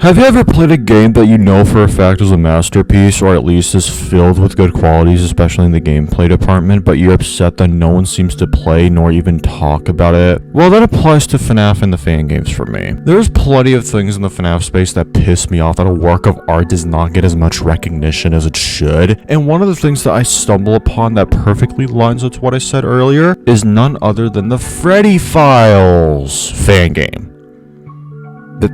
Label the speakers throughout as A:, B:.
A: Have you ever played a game that you know for a fact is a masterpiece, or at least is filled with good qualities, especially in the gameplay department, but you're upset that no one seems to play nor even talk about it? Well, that applies to FNAF and the fan games for me. There's plenty of things in the FNAF space that piss me off that a work of art does not get as much recognition as it should, and one of the things that I stumble upon that perfectly lines up to what I said earlier is none other than the Freddy Files fan game.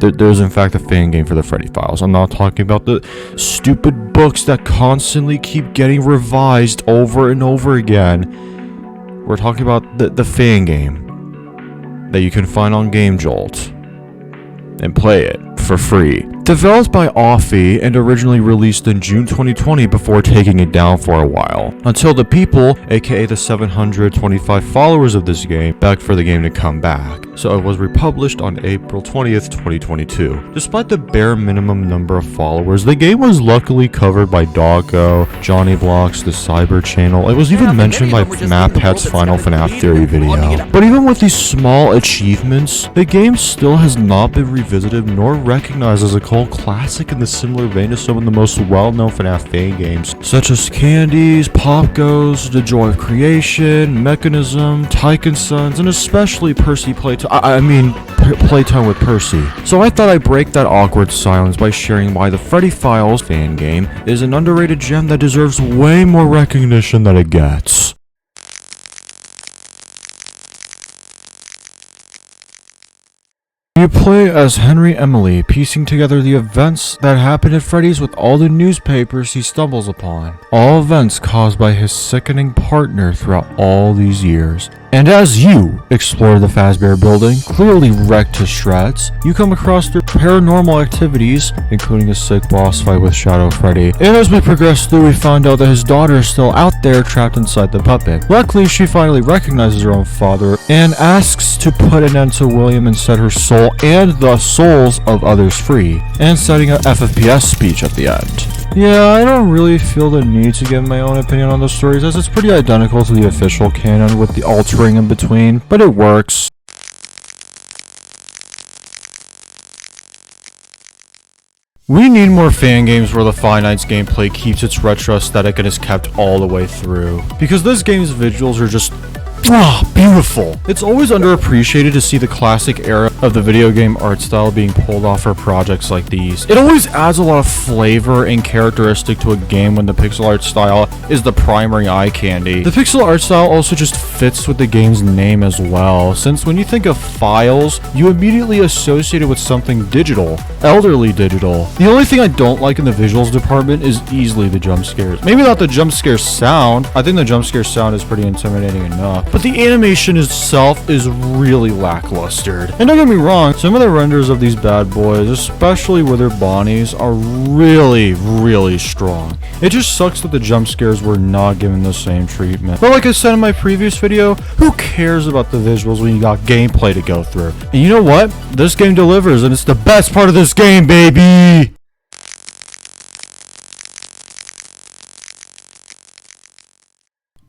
A: There's in fact a fan game for the Freddy Files. I'm not talking about the stupid books that constantly keep getting revised over and over again. We're talking about the fan game that you can find on GameJolt and play it for free. Developed by Offie and originally released in June 2020 before taking it down for a while, until the people, aka the 725 followers of this game, begged for the game to come back. So it was republished on April 20th, 2022. Despite the bare minimum number of followers, the game was luckily covered by Doggo, Johnny Blocks, the Cyber Channel. It was even mentioned by MapHead's Final FNAF Theory video. But even with these small achievements, the game still has not been revisited nor recognized as a cult classic in the similar vein to some of the most well-known FNAF fan games, such as Candies, Pop Goes, The Joy of Creation, Mechanism, Tycoon Sons, and especially Playtime with Percy. So I thought I'd break that awkward silence by sharing why the Freddy Files fan game is an underrated gem that deserves way more recognition than it gets. You play as Henry Emily, piecing together the events that happen at Freddy's with all the newspapers he stumbles upon. All events caused by his sickening partner throughout all these years. And as you explore the Fazbear building, clearly wrecked to shreds, you come across their paranormal activities, including a sick boss fight with Shadow Freddy. And as we progress through, we find out that his daughter is still out there trapped inside the puppet. Luckily, she finally recognizes her own father and asks to put an end to William and set her soul and the souls of others free, and setting an FFPS speech at the end. Yeah, I don't really feel the need to give my own opinion on the stories, as it's pretty identical to the official canon with the altering in between, but it works. We need more fan games where the Five Nights gameplay keeps its retro aesthetic and is kept all the way through, because this game's visuals are just beautiful. It's always underappreciated to see the classic era of the video game art style being pulled off for projects like these. It always adds a lot of flavor and characteristic to a game when the pixel art style is the primary eye candy. The pixel art style also just fits with the game's name as well, since when you think of Files, you immediately associate it with something digital, elderly digital. The only thing I don't like in the visuals department is easily the jump scares. Maybe not the jump scare sound. I think the jump scare sound is pretty intimidating enough, but the animation itself is really lackluster. And don't get me wrong, some of the renders of these bad boys, especially with their Bonnies, are really strong. It just sucks that the jump scares were not given the same treatment. But like I said in my previous video, who cares about the visuals when you got gameplay to go through? And you know what? This game delivers, and it's the best part of this game, baby!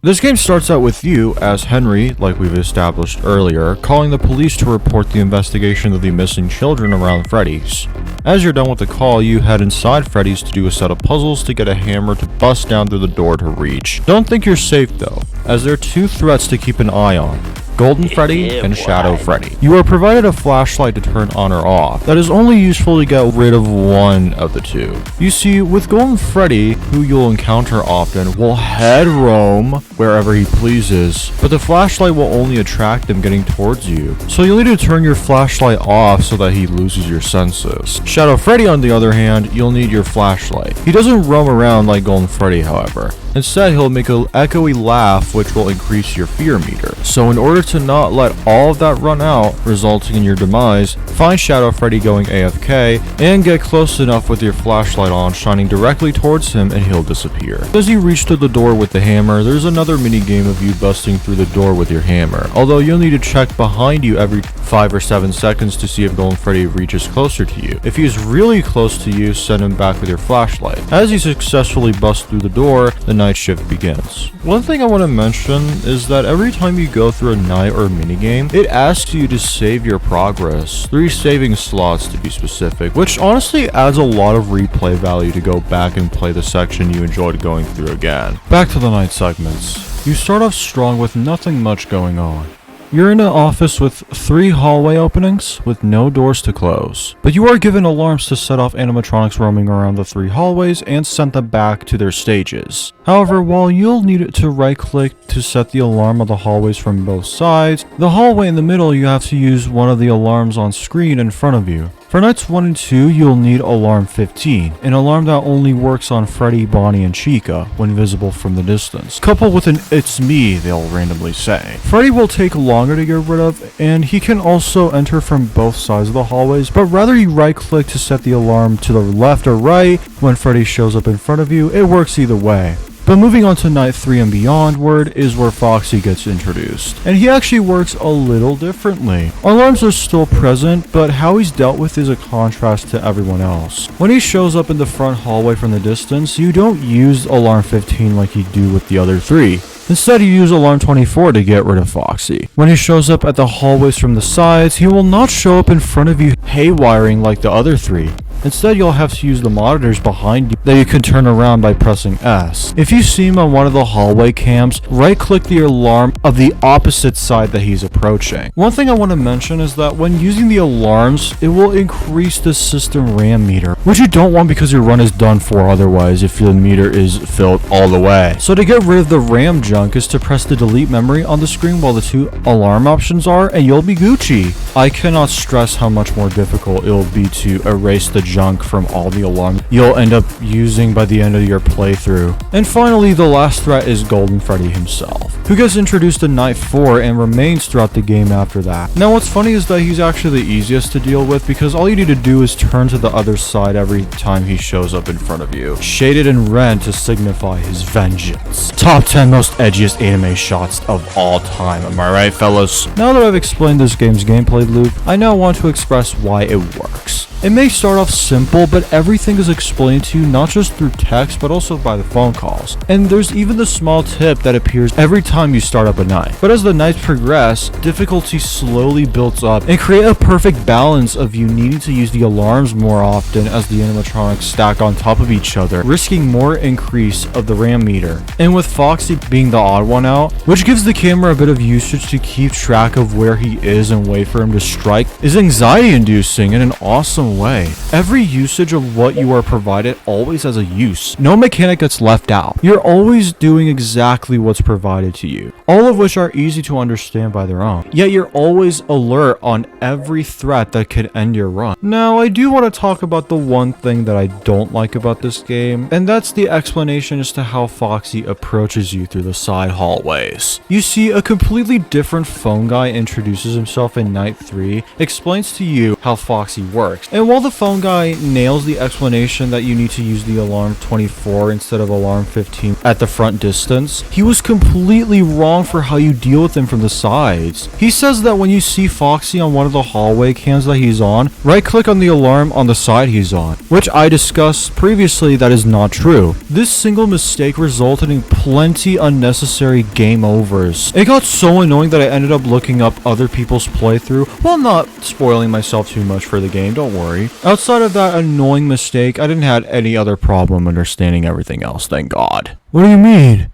A: This game starts out with you, as Henry, like we've established earlier, calling the police to report the investigation of the missing children around Freddy's. As you're done with the call, you head inside Freddy's to do a set of puzzles to get a hammer to bust down through the door to reach. Don't think you're safe though, as there are two threats to keep an eye on: Golden Freddy and Shadow Freddy. You are provided a flashlight to turn on or off that is only useful to get rid of one of the two. You see, with Golden Freddy, who you'll encounter often, will head roam wherever he pleases, but the flashlight will only attract him getting towards you. So you'll need to turn your flashlight off so that he loses your senses. Shadow Freddy, on the other hand, you'll need your flashlight. He doesn't roam around like Golden Freddy, however. Instead, he'll make an echoey laugh, which will increase your fear meter. So in order to not let all of that run out, resulting in your demise, find Shadow Freddy going AFK, and get close enough with your flashlight on, shining directly towards him, and he'll disappear. As you reach to the door with the hammer, there's another mini game of you busting through the door with your hammer, although you'll need to check behind you every 5 or 7 seconds to see if Golden Freddy reaches closer to you. If he is really close to you, send him back with your flashlight. As you successfully bust through the door, the night shift begins. One thing I want to mention is that every time you go through a night or minigame, it asks you to save your progress. 3 saving slots to be specific, which honestly adds a lot of replay value to go back and play the section you enjoyed going through again. Back to the night segments. You start off strong with nothing much going on. You're in an office with 3 hallway openings with no doors to close, but you are given alarms to set off animatronics roaming around the 3 hallways and send them back to their stages. However, while you'll need to right click to set the alarm on the hallways from both sides, the hallway in the middle you have to use one of the alarms on screen in front of you. For nights 1 and 2, you'll need alarm 15, an alarm that only works on Freddy, Bonnie, and Chica when visible from the distance, coupled with an "it's me" they'll randomly say. Freddy will take longer to get rid of, and he can also enter from both sides of the hallways, but rather you right click to set the alarm to the left or right when Freddy shows up in front of you, it works either way. But moving on to night 3 and beyondward is where Foxy gets introduced, and he actually works a little differently. Alarms are still present, but how he's dealt with is a contrast to everyone else. When he shows up in the front hallway from the distance, you don't use alarm 15 like you do with the other 3. Instead, you use alarm 24 to get rid of Foxy. When he shows up at the hallways from the sides, he will not show up in front of you haywiring like the other 3. Instead, you'll have to use the monitors behind you that you can turn around by pressing S. If you see him on one of the hallway cams, right-click the alarm of the opposite side that he's approaching. One thing I want to mention is that when using the alarms, it will increase the system RAM meter, which you don't want because your run is done for otherwise if the meter is filled all the way. So to get rid of the RAM junk is to press the delete memory on the screen while the 2 alarm options are, and you'll be Gucci. I cannot stress how much more difficult it will be to erase the junk from all the alarms you'll end up using by the end of your playthrough. And finally, the last threat is Golden Freddy himself, who gets introduced in night 4 and remains throughout the game after that. Now what's funny is that he's actually the easiest to deal with because all you need to do is turn to the other side every time he shows up in front of you, shaded in red to signify his vengeance. Top 10 most edgiest anime shots of all time, am I right, fellas? Now that I've explained this game's gameplay loop, I now want to express why it works. It may start off simple, but everything is explained to you not just through text, but also by the phone calls. And there's even the small tip that appears every time you start up a night. But as the nights progress, difficulty slowly builds up and create a perfect balance of you needing to use the alarms more often as the animatronics stack on top of each other, risking more increase of the RAM meter. And with Foxy being the odd one out, which gives the camera a bit of usage to keep track of where he is and wait for him to strike, is anxiety inducing in an awesome way. Every usage of what you are provided always has a use. No mechanic gets left out. You're always doing exactly what's provided to you, all of which are easy to understand by their own. Yet you're always alert on every threat that could end your run. Now, I do want to talk about the one thing that I don't like about this game, and that's the explanation as to how Foxy approaches you through the side hallways. You see, a completely different phone guy introduces himself in night 3, explains to you how Foxy works, and while the phone guy nails the explanation that you need to use the alarm 24 instead of alarm 15 at the front distance, he was completely wrong for how you deal with him from the sides. He says that when you see Foxy on one of the hallway cams that he's on, right click on the alarm on the side he's on, which I discussed previously that is not true. This single mistake resulted in plenty unnecessary game overs. It got so annoying that I ended up looking up other people's playthrough, while not spoiling myself too much for the game, don't worry. Outside of that annoying mistake, I didn't have any other problem understanding everything else, thank God. What do you mean?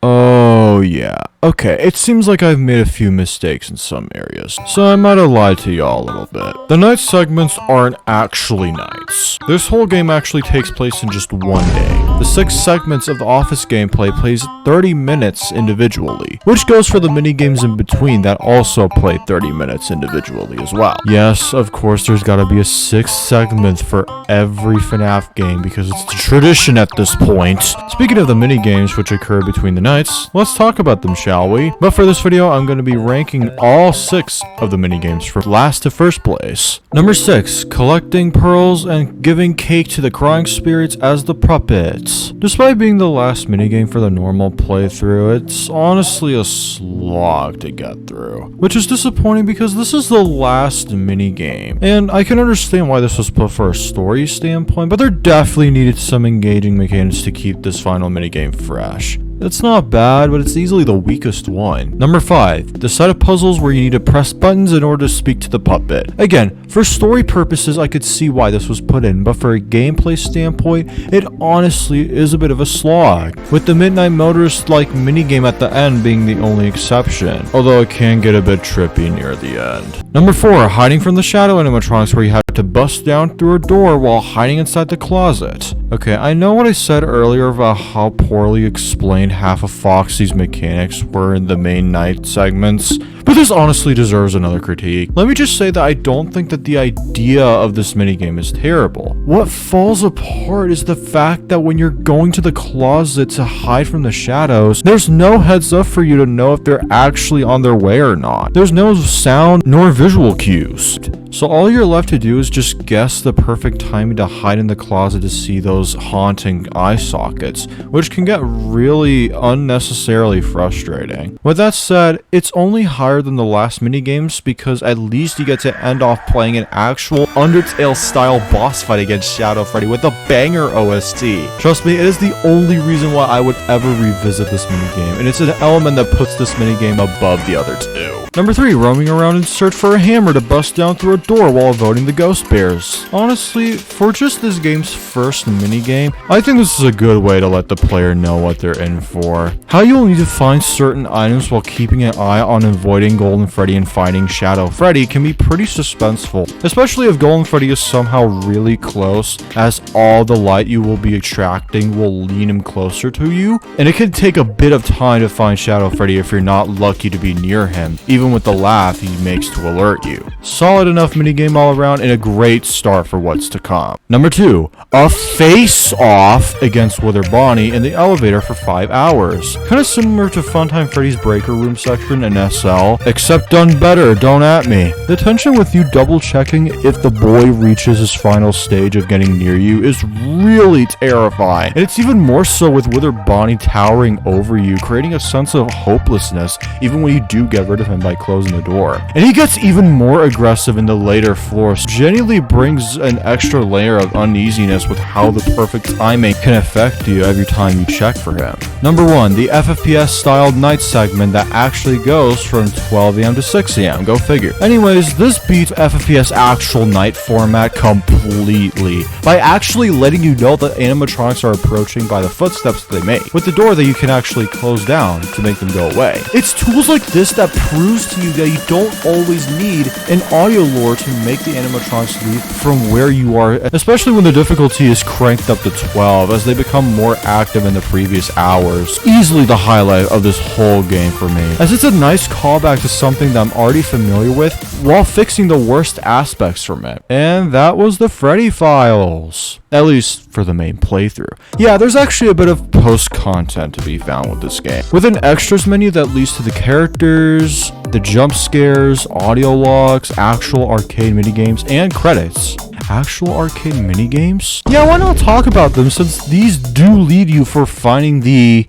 A: Oh yeah. Okay, it seems like I've made a few mistakes in some areas, so I might have lied to y'all a little bit. The night segments aren't actually nights. This whole game actually takes place in just one day. The 6 segments of the Office gameplay plays 30 minutes individually, which goes for the minigames in between that also play 30 minutes individually as well. Yes, of course there's gotta be a 6th segment for every FNAF game because it's the tradition at this point. Speaking of the minigames which occur between the nights, let's talk about them, shall shall we? But for this video, I'm going to be ranking all 6 of the minigames from last to first place. Number 6, collecting pearls and giving cake to the crying spirits as the puppets. Despite being the last minigame for the normal playthrough, it's honestly a slog to get through, which is disappointing because this is the last minigame, and I can understand why this was put for a story standpoint, but there definitely needed some engaging mechanics to keep this final minigame fresh. It's not bad, but it's easily the weakest one. Number 5, the set of puzzles where you need to press buttons in order to speak to the puppet. Again, for story purposes, I could see why this was put in, but for a gameplay standpoint, it honestly is a bit of a slog, with the Midnight Motorist-like minigame at the end being the only exception, although it can get a bit trippy near the end. Number 4, hiding from the shadow animatronics where you have to bust down through a door while hiding inside the closet. Okay, I know what I said earlier about how poorly explained half of Foxy's mechanics were in the main night segments, but this honestly deserves another critique. Let me just say that I don't think that the idea of this minigame is terrible. What falls apart is the fact that when you're going to the closet to hide from the shadows, there's no heads up for you to know if they're actually on their way or not. There's no sound nor visual cues. So all you're left to do is just guess the perfect timing to hide in the closet to see those haunting eye sockets, which can get really unnecessarily frustrating. With that said, it's only higher than the last minigames because at least you get to end off playing an actual Undertale style boss fight against Shadow Freddy with a banger OST. Trust me, it is the only reason why I would ever revisit this minigame, and it's an element that puts this minigame above the other 2. Number 3, roaming around in search for a hammer to bust down through a door while avoiding the ghost bears. Honestly, for just this game's first minigame, I think this is a good way to let the player know what they're in for. How you'll need to find certain items while keeping an eye on avoiding Golden Freddy and fighting Shadow Freddy can be pretty suspenseful, especially if Golden Freddy is somehow really close, as all the light you will be attracting will lean him closer to you, and it can take a bit of time to find Shadow Freddy if you're not lucky to be near him, even with the laugh he makes to alert you. Solid enough minigame all around and a great start for what's to come. Number 2, a face-off against Wither Bonnie in the elevator for 5 hours. Kinda similar to Funtime Freddy's breaker room section in SL, except done better, don't at me. The tension with you double checking if the boy reaches his final stage of getting near you is really terrifying, and it's even more so with Wither Bonnie towering over you, creating a sense of hopelessness even when you do get rid of him by closing the door. And he gets even more aggressive in the later floors, genuinely brings an extra layer of uneasiness with how the perfect timing can affect you every time you check for him. Number 1, the FFPS styled night segment that actually goes from 12 AM to 6 AM, go figure. Anyways, this beats FFPS actual night format completely by actually letting you know that animatronics are approaching by the footsteps they make, with the door that you can actually close down to make them go away. It's tools like this that proves to you that you don't always need an audio lure to make the animatronics leave from where you are, especially when the difficulty is cranked up to 12 as they become more active in the previous hours. Easily the highlight of this whole game for me, as it's a nice callback to something that I'm already familiar with while fixing the worst aspects from it. And that was the Freddy Files. At least for the main playthrough. Yeah, there's actually a bit of post-content to be found with this game, with an extras menu that leads to the characters, the jump scares, audio logs, actual arcade minigames, and credits. Actual arcade minigames? Yeah, why not talk about them, since these do lead you for finding the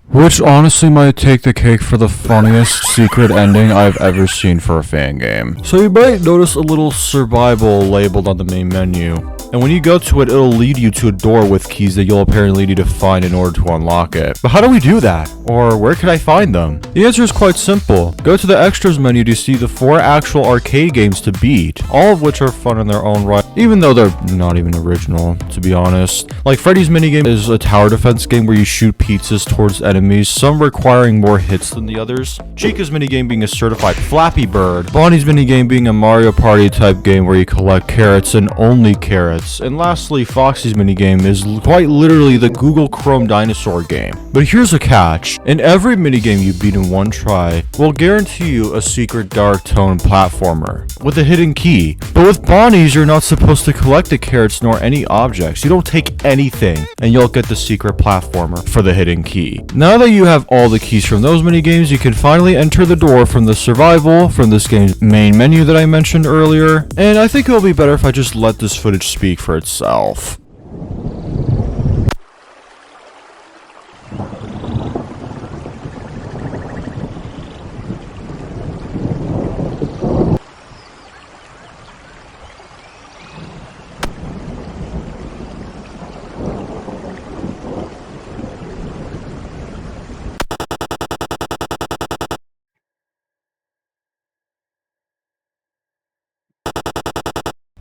A: which honestly might take the cake for the funniest secret ending I've ever seen for a fan game. So you might notice a little survival labeled on the main menu, and when you go to it, it'll lead you to a door with keys that you'll apparently need to find in order to unlock it. But how do we do that? Or where can I find them? The answer is quite simple. Go to the extras menu to see the 4 actual arcade games to beat, all of which are fun in their own right, even though they're not even original, to be honest. Like Freddy's minigame is a tower defense game where you shoot pizzas towards enemies, some requiring more hits than the others. Chica's minigame being a certified Flappy Bird. Bonnie's minigame being a Mario Party type game where you collect carrots and only carrots. carrots. And lastly, Foxy's minigame is quite literally the Google Chrome dinosaur game. But here's a catch. In every minigame you beat in one try, will guarantee you a secret dark tone platformer with a hidden key. But with Bonnie's, you're not supposed to collect the carrots nor any objects. You don't take anything, and you'll get the secret platformer for the hidden key. Now that you have all the keys from those minigames, you can finally enter the door from the survival from this game's main menu that I mentioned earlier. And I think it'll be better if I just let this footage speak for itself.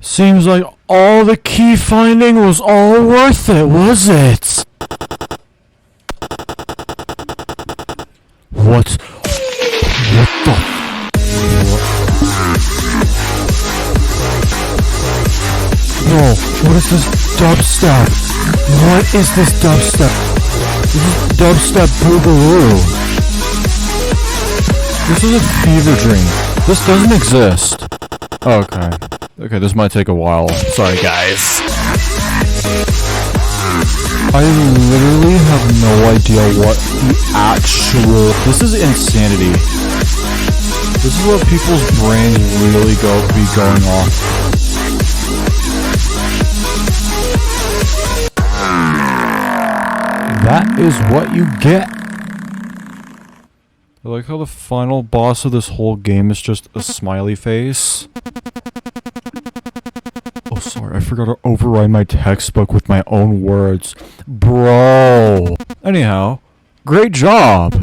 A: Seems like all the key finding was all worth it, was it? What the? Whoa, what is this dubstep? What is this dubstep? This is dubstep boogaloo. This is a fever dream. This doesn't exist. Okay. Okay, this might take a while. Sorry, guys. I literally have no idea what the actual... This is insanity. This is what people's brains really be going off. That is what you get. I like how the final boss of this whole game is just a smiley face. Oh, sorry, I forgot to override my textbook with my own words. Bro. Anyhow, great job.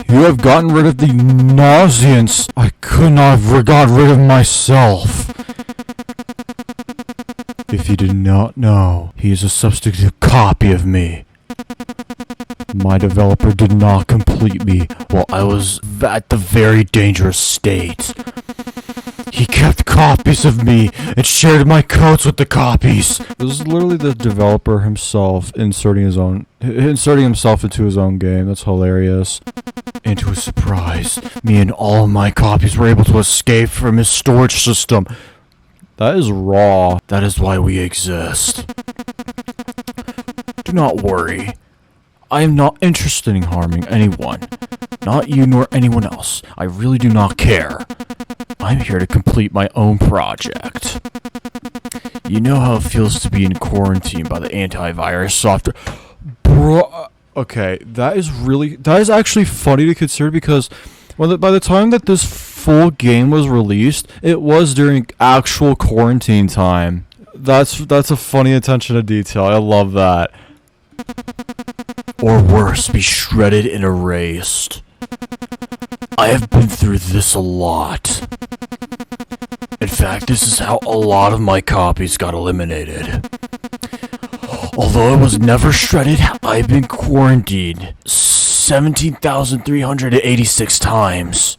A: You have gotten rid of the nauseance I could not have got rid of myself. If you did not know, he is a substitute copy of me. My developer did not complete me while I was at the very dangerous state. He kept copies of me and shared my codes with the copies. This is literally the developer himself inserting himself into his own game. That's hilarious. And to his surprise, me and all of my copies were able to escape from his storage system. That is raw. That is why we exist. Do not worry. I am not interested in harming anyone. Not you nor anyone else. I really do not care. I'm here to complete my own project. You know how it feels to be in quarantine by the antivirus software. Bro, okay, that is actually funny to consider because by the time that this full game was released, it was during actual quarantine time. That's a funny attention to detail. I love that. Or worse, be shredded and erased. I have been through this a lot. In fact, this is how a lot of my copies got eliminated. Although I was never shredded, I've been quarantined 17,386 times.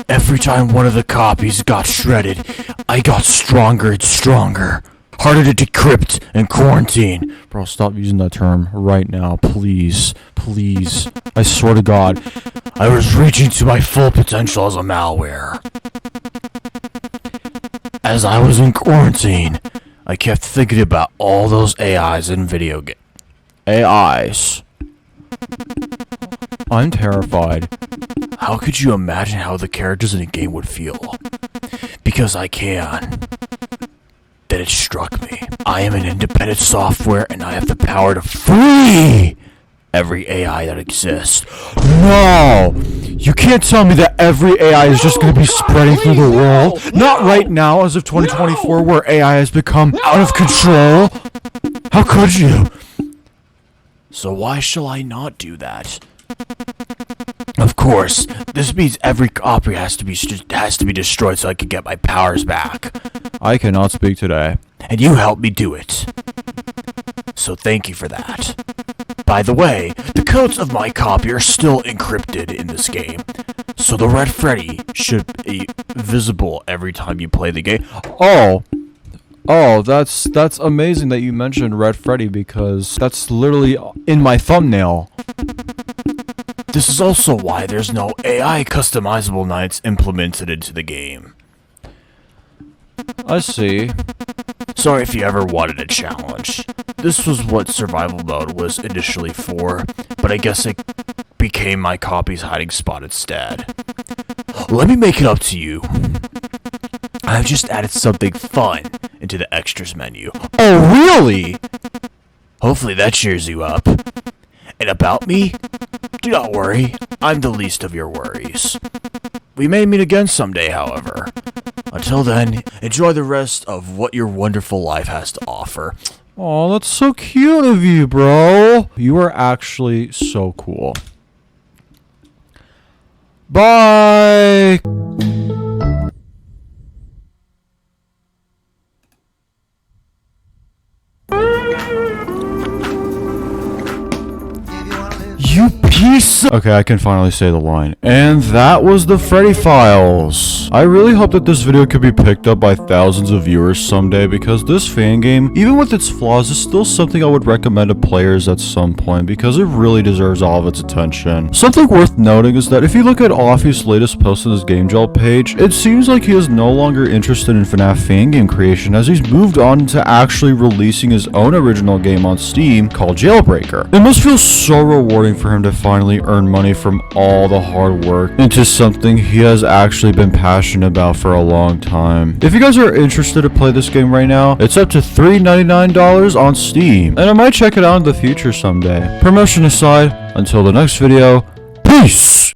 A: Every time one of the copies got shredded, I got stronger and stronger. Harder to decrypt and quarantine. Bro, stop using that term right now, please. Please. I swear to God, I was reaching to my full potential as a malware. As I was in quarantine, I kept thinking about all those AIs in video games. AIs. I'm terrified. How could you imagine how the characters in a game would feel? Because I can. Then it struck me. I am an independent software and I have the power to free every AI that exists. No! You can't tell me that every AI is just going to be spreading through the world. Not right now, as of 2024, where AI has become out of control. How could you? So why shall I not do that? Of course, this means every copy has to be destroyed so I can get my powers back. I cannot speak today. And you helped me do it. So thank you for that. By the way, the codes of my copy are still encrypted in this game. So the red Freddy should be visible every time you play the game. Oh, Oh, that's amazing that you mentioned Red Freddy because that's literally in my thumbnail. This is also why there's no AI customizable nights implemented into the game. I see. Sorry if you ever wanted a challenge. This was what survival mode was initially for, but I guess it became my copy's hiding spot instead. Let me make it up to you. I've just added something fun into the extras menu. Oh, really? Hopefully that cheers you up. And about me? Do not worry, I'm the least of your worries. We may meet again someday, however. Until then, enjoy the rest of what your wonderful life has to offer. Oh, that's so cute of you, bro. You are actually so cool. Bye! You piece of— Okay, I can finally say the line. And that was the Freddy Files. I really hope that this video could be picked up by thousands of viewers someday because this fan game, even with its flaws, is still something I would recommend to players at some point because it really deserves all of its attention. Something worth noting is that if you look at Offie's latest post on his Game Gel page, it seems like he is no longer interested in FNAF fan game creation as he's moved on to actually releasing his own original game on Steam called Jailbreaker. It must feel so rewarding for him to finally earn money from all the hard work into something he has actually been passionate about for a long time. If you guys are interested to play this game right now, it's up to $3.99 on Steam, and I might check it out in the future someday. Promotion aside, until the next video, peace!